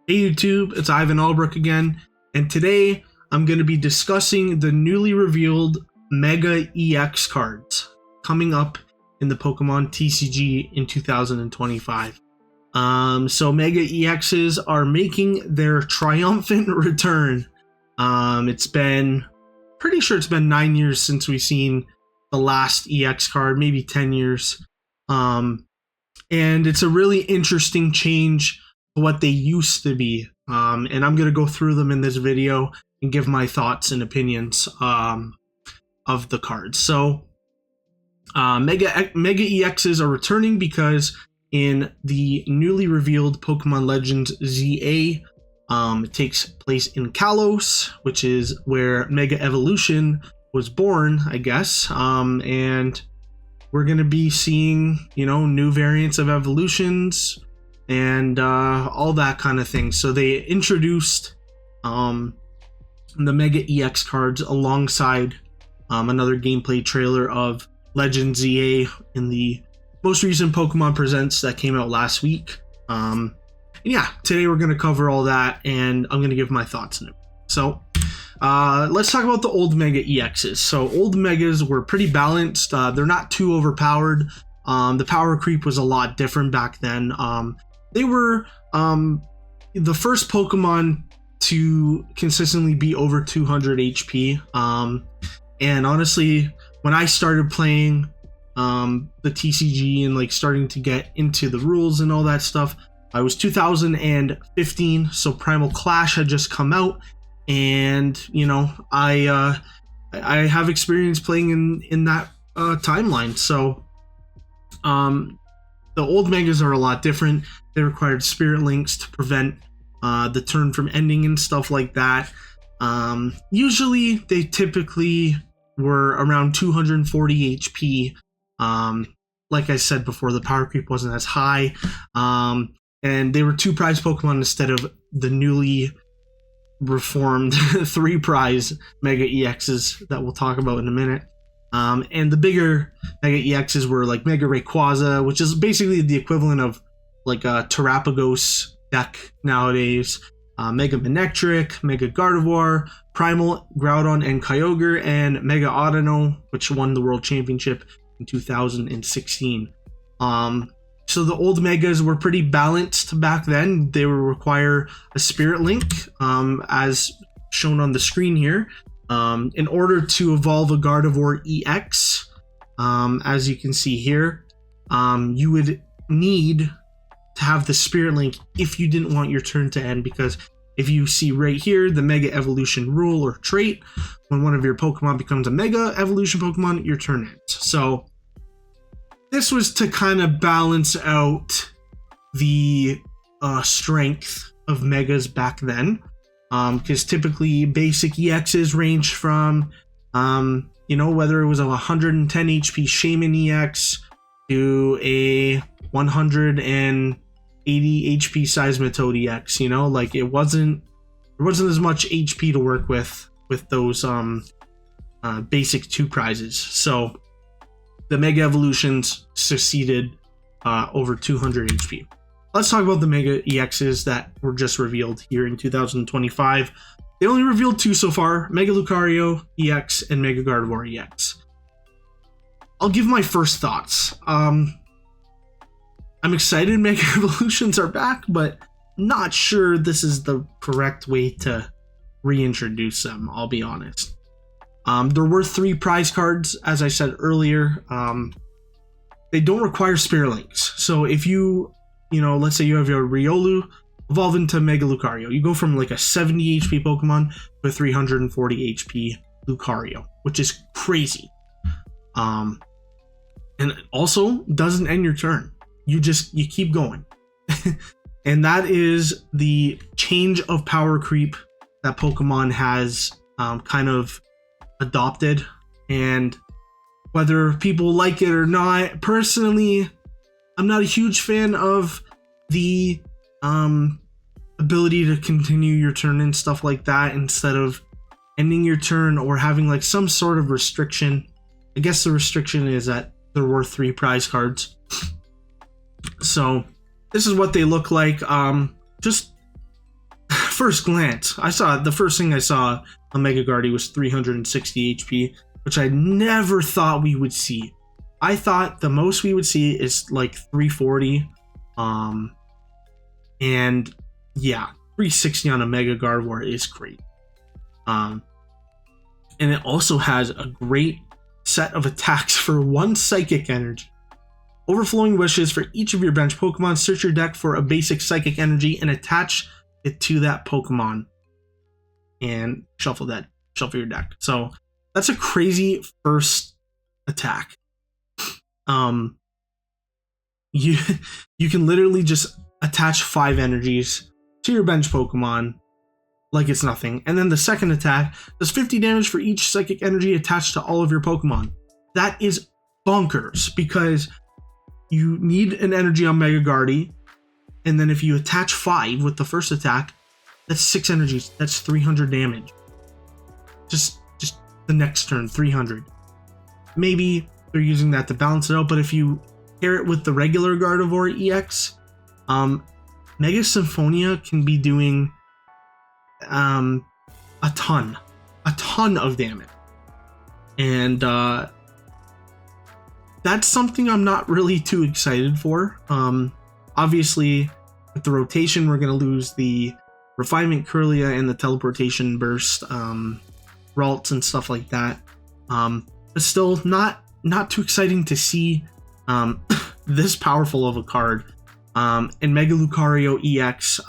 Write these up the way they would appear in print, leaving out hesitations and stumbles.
Hey YouTube, it's Ivan Albrook again, and today I'm going to be discussing the newly revealed Mega EX cards coming up in the Pokemon TCG in 2025. So Mega EXs are making their triumphant return. Pretty sure it's been 9 years since we've seen the last EX card, maybe 10 years. And it's a really interesting change to what they used to be. And I'm going to go through them in this video and give my thoughts and opinions of the cards. So Mega EXs are returning because in the newly revealed Pokemon Legends ZA, it takes place in Kalos, which is where Mega Evolution was born, I guess. And we're going to be seeing, new variants of evolutions and all that kind of thing. So they introduced the Mega EX cards alongside another gameplay trailer of Legend ZA in the most recent Pokemon Presents that came out last week. And yeah, today we're going to cover all that, and I'm going to give my thoughts on it. So let's talk about the old Mega EXs. So old Megas were pretty balanced. They're not too overpowered. The power creep was a lot different back then. They were the first Pokemon to consistently be over 200 HP. And honestly, when I started playing the TCG and starting to get into the rules and all that stuff, I was 2015, so Primal Clash had just come out, and I have experience playing in that timeline. So the old Megas are a lot different. They required Spirit Links to prevent the turn from ending and stuff like that. Usually they typically were around 240 HP. Like I said before, the power creep wasn't as high. And they were 2 prize Pokemon instead of the newly reformed 3 prize Mega EXs that we'll talk about in a minute. And the bigger Mega EXs were like Mega Rayquaza, which is basically the equivalent of like a Terrapagos deck nowadays. Mega Manectric, Mega Gardevoir, Primal, Groudon, and Kyogre, and Mega Audino, which won the World Championship in 2016. So the old Megas were pretty balanced back then. They would require a Spirit Link, as shown on the screen here, in order to evolve a Gardevoir EX. As you can see here, you would need to have the Spirit Link if you didn't want your turn to end, because if you see right here, the Mega Evolution rule or trait, when one of your Pokemon becomes a Mega Evolution Pokemon, your turn ends. So this was to kind of balance out the strength of Megas back then, because typically basic EXs range from, whether it was a 110 HP Shaman EX to a 180 HP Seismitoad EX. It wasn't as much HP to work with those basic 2 prizes. So the Mega Evolutions succeeded over 200 HP. Let's talk about the Mega EXs that were just revealed here in 2025. They only revealed 2 so far, Mega Lucario EX and Mega Gardevoir EX. I'll give my first thoughts. I'm excited Mega Evolutions are back, but not sure this is the correct way to reintroduce them, I'll be honest. There were 3 prize cards, as I said earlier. They don't require Spirit Links. So if you, let's say you have your Riolu evolve into Mega Lucario, you go from like a 70 HP Pokemon to a 340 HP Lucario, which is crazy. And also doesn't end your turn. You keep going. And that is the change of power creep that Pokemon has kind of adopted. And whether people like it or not, personally, I'm not a huge fan of the ability to continue your turn and stuff like that instead of ending your turn or having like some sort of restriction. I guess the restriction is that there were 3 prize cards. So this is what they look like. Just first glance, the first thing I saw on Mega Guardy was 360 HP, which I never thought we would see. I thought the most we would see is like 340. And yeah, 360 on a Mega Gardevoir is great. And it also has a great set of attacks for 1 Psychic Energy. Overflowing Wishes: for each of your bench Pokemon, search your deck for a basic Psychic Energy and attach it to that Pokemon. And shuffle your deck. So that's a crazy first attack. You can literally just attach 5 energies to your bench Pokemon like it's nothing. And then the second attack does 50 damage for each Psychic Energy attached to all of your Pokemon. That is bonkers, because you need an energy on Mega Guardy, and then if you attach 5 with the first attack, that's 6 energies. That's 300 damage. Just the next turn, 300. Maybe they're using that to balance it out, but if you pair it with the regular Gardevoir EX, Mega Symphonia can be doing a ton of damage. And that's something I'm not really too excited for. Obviously, with the rotation, we're going to lose the Refinement Kirlia and the Teleportation Burst, Ralts and stuff like that. But still, not too exciting to see this powerful of a card. And Mega Lucario EX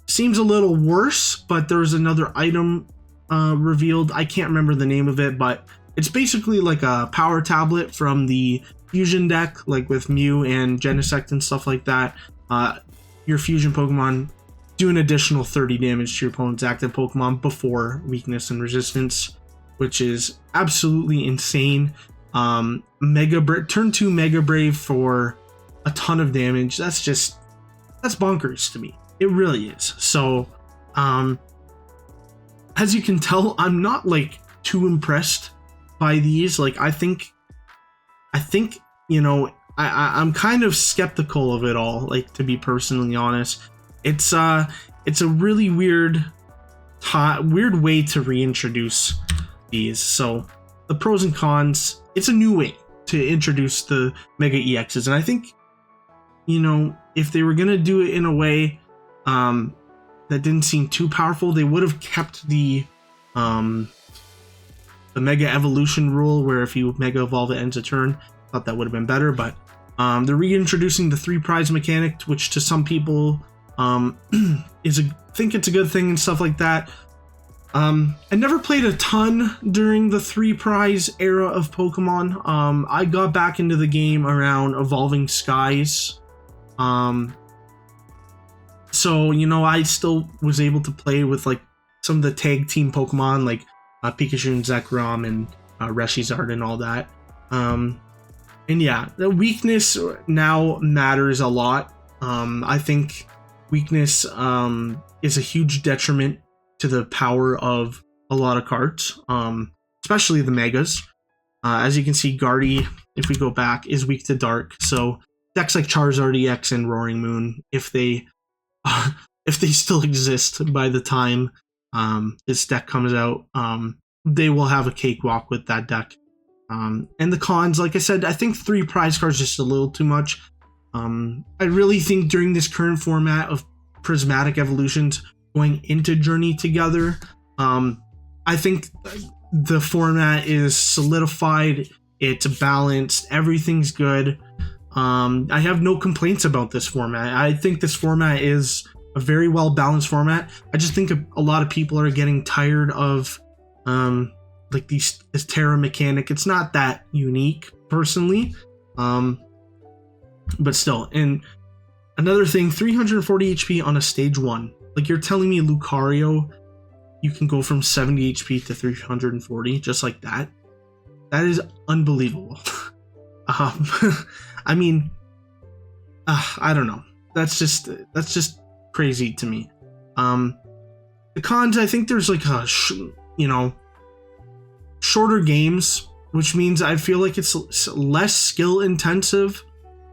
seems a little worse, but there's another item revealed. I can't remember the name of it, but it's basically like a power tablet from the fusion deck, like with Mew and Genesect and stuff like that. Your fusion Pokemon do an additional 30 damage to your opponent's active Pokemon before weakness and resistance, which is absolutely insane. Turn 2 Mega Brave for a ton of damage. That's bonkers to me. It really is. So, as you can tell, I'm not like too impressed by these. Like, I think, you know, I'm kind of skeptical of it all, like, to be personally honest. It's a really weird way to reintroduce these. So the pros and cons, it's a new way to introduce the Mega EXs, and I think, you know, if they were gonna do it in a way that didn't seem too powerful, they would have kept the Mega Evolution rule, where if you Mega Evolve, it ends a turn. Thought that would have been better, but they're reintroducing the 3 prize mechanic, which to some people think it's a good thing and stuff like that. I never played a ton during the 3 prize era of Pokemon. I got back into the game around Evolving Skies. So, you know, I still was able to play with like some of the tag team Pokemon, like Pikachu and Zekrom and Reshizard and all that. And yeah, the weakness now matters a lot. I think weakness is a huge detriment to the power of a lot of cards, especially the Megas. As you can see, Guardy, if we go back, is weak to Dark. So decks like Charizard EX and Roaring Moon, if they still exist by the time this deck comes out, they will have a cakewalk with that deck. And the cons, like I said, I think 3 prize cards is just a little too much. I really think during this current format of Prismatic Evolutions going into Journey together, I think the format is solidified, it's balanced, everything's good. I have no complaints about this format. I think this format is a very well balanced format. I just think a lot of people are getting tired of like this Terra mechanic. It's not that unique personally, but still. And another thing, 340 HP on a stage 1. Like, you're telling me Lucario, you can go from 70 HP to 340 just like that? That is unbelievable. I mean, I don't know. That's just crazy to me. The cons, I think there's like a shorter games, which means I feel like it's less skill intensive.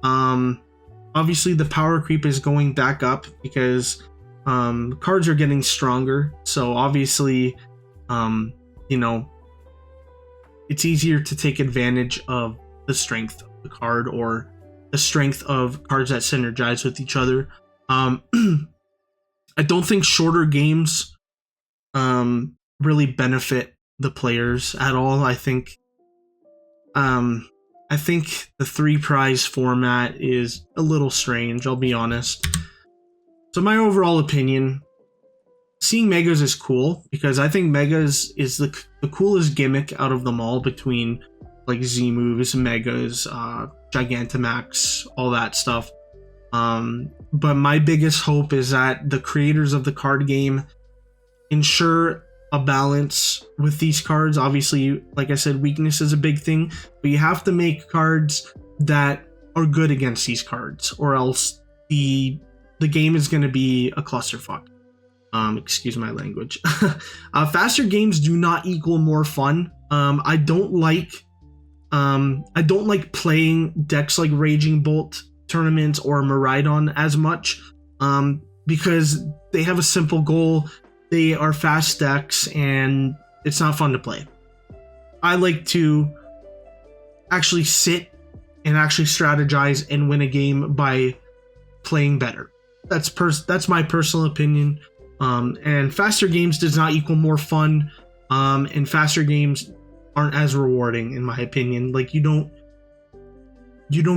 Obviously the power creep is going back up because cards are getting stronger, so obviously, you know, it's easier to take advantage of the strength of the card or the strength of cards that synergize with each other. I don't think shorter games really benefit the players at all. I think the 3 prize format is a little strange, I'll be honest. So my overall opinion, seeing Megas is cool because I think Megas is the coolest gimmick out of them all, between like Z moves, Megas, Gigantamax, all that stuff. But my biggest hope is that the creators of the card game ensure a balance with these cards. Obviously, like I said, weakness is a big thing, but you have to make cards that are good against these cards, or else the game is going to be a clusterfuck. Excuse my language. Faster games do not equal more fun. I don't like playing decks like Raging Bolt tournaments or Miraidon as much, because they have a simple goal. They are fast decks and it's not fun to play. I like to actually sit and actually strategize and win a game by playing better. That's my personal opinion. And faster games does not equal more fun. And faster games aren't as rewarding, in my opinion. Like, you don't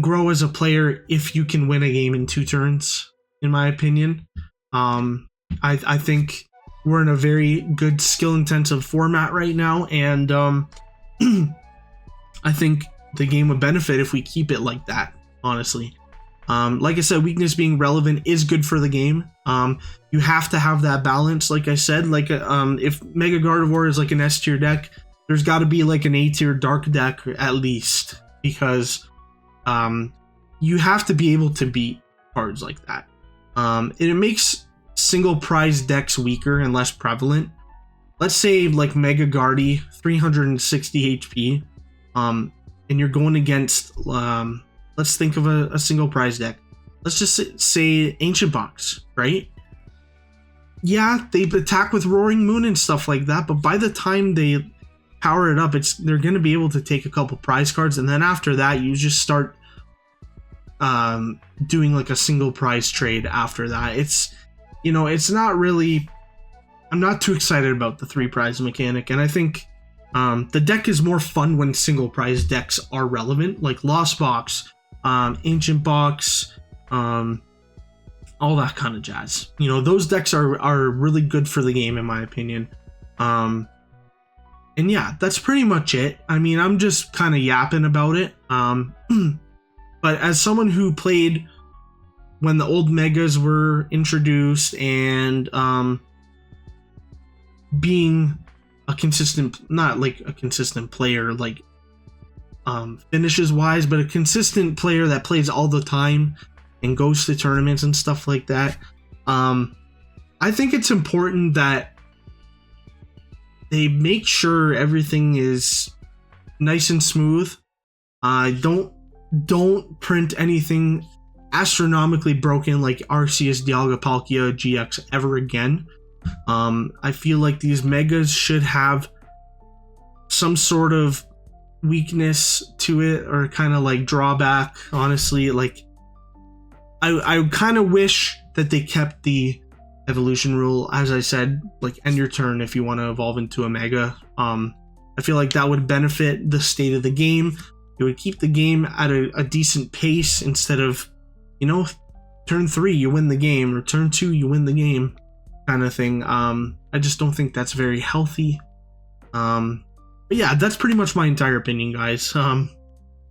grow as a player if you can win a game in 2 turns, in my opinion. I think we're in a very good skill-intensive format right now, and I think the game would benefit if we keep it like that, honestly. Like I said, weakness being relevant is good for the game. You have to have that balance, like I said. Like, if Mega Gardevoir is like an S tier deck, there's got to be like an A tier dark deck at least, because you have to be able to beat cards like that. It makes single prize decks weaker and less prevalent. Let's say like Mega Guardy, 360 HP, and you're going against, let's think of a single prize deck. Let's just say Ancient Box, right? Yeah, they attack with Roaring Moon and stuff like that, but by the time they power it up, they're going to be able to take a couple prize cards, and then after that, you just start doing like a single prize trade after that. It's not really, I'm not too excited about the 3 prize mechanic, and I think the deck is more fun when single prize decks are relevant, like Lost Box, Ancient Box, all that kind of jazz. Those decks are really good for the game, in my opinion. And yeah, that's pretty much it. I mean, I'm just kind of yapping about it. But as someone who played when the old Megas were introduced, and being a consistent, not like a consistent player, like finishes wise, but a consistent player that plays all the time and goes to tournaments and stuff like that, I think it's important that they make sure everything is nice and smooth. Don't print anything astronomically broken like Arceus Dialga Palkia GX ever again. I feel like these Megas should have some sort of weakness to it, or kind of like drawback, honestly. Like, I kind of wish that they kept the evolution rule, as I said, like end your turn if you want to evolve into a Mega. I feel like that would benefit the state of the game. It would keep the game at a decent pace, instead of, turn 3 you win the game, or turn 2 you win the game kind of thing. I just don't think that's very healthy. But yeah, that's pretty much my entire opinion, guys. Thank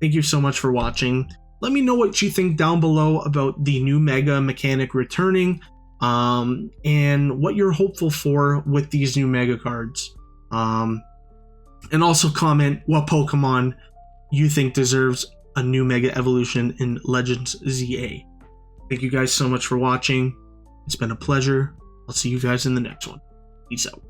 you so much for watching. Let me know what you think down below about the new Mega mechanic returning, and what you're hopeful for with these new Mega cards. And also comment what Pokemon you think deserves a new Mega evolution in Legends ZA. Thank you guys so much for watching. It's been a pleasure. I'll see you guys in the next one. Peace out.